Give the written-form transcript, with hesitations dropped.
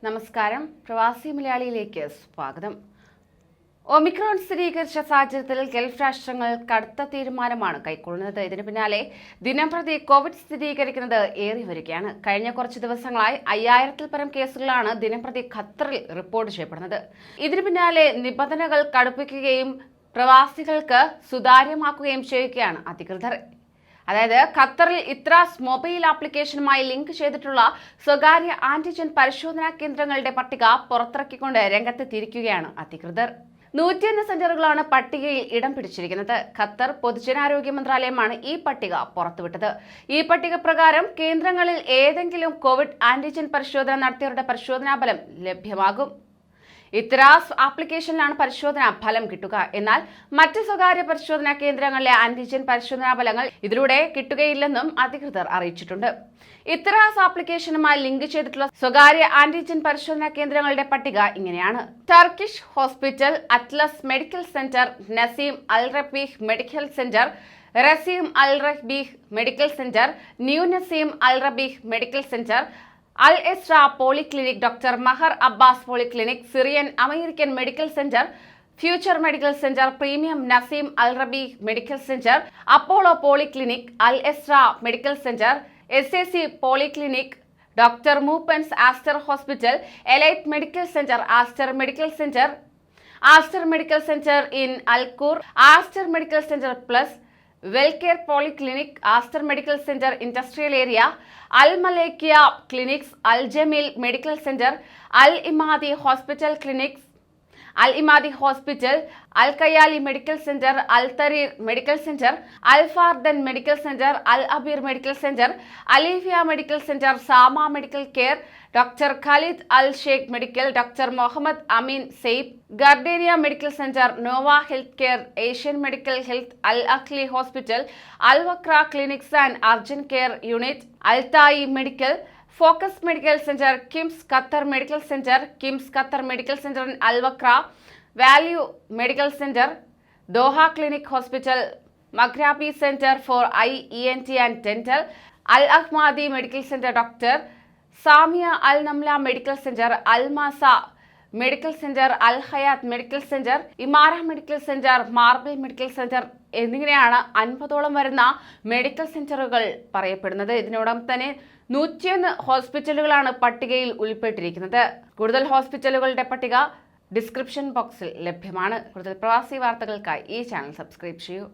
നമസ്കാരം. പ്രവാസി മലയാളിയിലേക്ക് സ്വാഗതം. ഒമിക്രോൺ സ്ഥിരീകരിച്ച സാഹചര്യത്തിൽ ഗൾഫ് രാഷ്ട്രങ്ങൾ കടുത്ത തീരുമാനമാണ് കൈക്കൊള്ളുന്നത്. ഇതിന് പിന്നാലെ ദിനംപ്രതി കോവിഡ് സ്ഥിരീകരിക്കുന്നത് ഏറി വരികയാണ്. കഴിഞ്ഞ കുറച്ച് ദിവസങ്ങളായി 5000-ൽ പരം കേസുകളാണ് ദിനംപ്രതി ഖത്തറിൽ റിപ്പോർട്ട് ചെയ്യപ്പെടുന്നത്. ഇതിന് പിന്നാലെ നിബന്ധനകൾ കടുപ്പിക്കുകയും പ്രവാസികൾക്ക് സുതാര്യമാക്കുകയും ചെയ്യുകയാണ് അധികൃതർ. അതായത് ഖത്തറിൽ ഇത്രാസ് മൊബൈൽ ആപ്ലിക്കേഷനുമായി ലിങ്ക് ചെയ്തിട്ടുള്ള സ്വകാര്യ ആന്റിജൻ പരിശോധനാ കേന്ദ്രങ്ങളുടെ പട്ടിക പുറത്തിറക്കിക്കൊണ്ട് രംഗത്തെത്തിയിരിക്കുകയാണ് അധികൃതർ. 101 സെന്ററുകളാണ് പട്ടികയിൽ ഇടം പിടിച്ചിരിക്കുന്നത്. ഖത്തർ പൊതുജനാരോഗ്യ മന്ത്രാലയമാണ് ഈ പട്ടിക പുറത്തുവിട്ടത്. ഈ പട്ടിക പ്രകാരം കേന്ദ്രങ്ങളിൽ ഏതെങ്കിലും കോവിഡ് ആന്റിജൻ പരിശോധന നടത്തിയവരുടെ പരിശോധനാ ഫലം ലഭ്യമാകും. ഇത്രാസ് ആപ്ലിക്കേഷനിലാണ് പരിശോധനാ ഫലം കിട്ടുക. എന്നാൽ മറ്റ് സ്വകാര്യ പരിശോധനാ കേന്ദ്രങ്ങളിലെ ആന്റിജൻ പരിശോധനാ ഫലങ്ങൾ ഇതിലൂടെ കിട്ടുകയില്ലെന്നും അധികൃതർ അറിയിച്ചിട്ടുണ്ട്. ഇത്രാസ് ആപ്ലിക്കേഷനുമായി ലിങ്ക് ചെയ്തിട്ടുള്ള സ്വകാര്യ ആന്റിജൻ പരിശോധനാ കേന്ദ്രങ്ങളുടെ പട്ടിക ഇങ്ങനെയാണ്: Turkish hospital, Atlas medical centre, Naseem Al Rabeeh medical centre, Raseem Al Rabeeh medical centre, new Naseem Al Rabeeh medical centre, Al Esra polyclinic, doctor Maher Abbas polyclinic, Syrian American medical centre, future medical centre, premium Naseem Al Rabeeh medical centre, Apollo polyclinic, Al Esra medical centre, SAC polyclinic, doctor Moopen's Aster hospital, Elite medical centre, Aster medical centre, Aster medical centre in Al Khor, Aster medical centre plus, Welcare polyclinic, Aster medical centre industrial area, Al Malekia clinics, Al Jameel medical centre, Al Emadi hospital clinics, Al Emadi hospital, Al Kayali medical centre, Al Tareer medical centre, Al Fardan medical centre, Al Abeer medical centre, Alifia medical centre, Sama medical care, doctor Khalid Al Sheikh medical, doctor Muhammad Ameen Saib, Gardenia medical centre, Nova health care, Asian medical health, Al Ahli hospital, Al Wakra clinics and urgent care unit, Al Tai medical, focus medical centre, KIMS Qatar medical centre, KIMS Qatar medical centre in Al Wakra, value medical centre, Doha clinic hospital, Magrabi centre for ENT and dental, Al Ahmadi medical centre, doctor Samia Al Namla medical centre, Al Massa medical centre, Al Hayat medical centre, Imara medical centre, marble medical centre എന്നിങ്ങനെയാണ് 50ഓളം വരുന്ന medical സെന്ററുകൾ പറയപ്പെടുന്നത്. ഇതിനോടൊപ്പം തന്നെ 101 ഹോസ്പിറ്റലുകളാണ് പട്ടികയിൽ ഉൾപ്പെട്ടിരിക്കുന്നത്. കൂടുതൽ ഹോസ്പിറ്റലുകളുടെ പട്ടിക ഡിസ്ക്രിപ്ഷൻ ബോക്സിൽ ലഭ്യമാണ്. കൂടുതൽ പ്രവാസി വാർത്തകൾക്കായി ഈ ചാനൽ സബ്സ്ക്രൈബ് ചെയ്യൂ.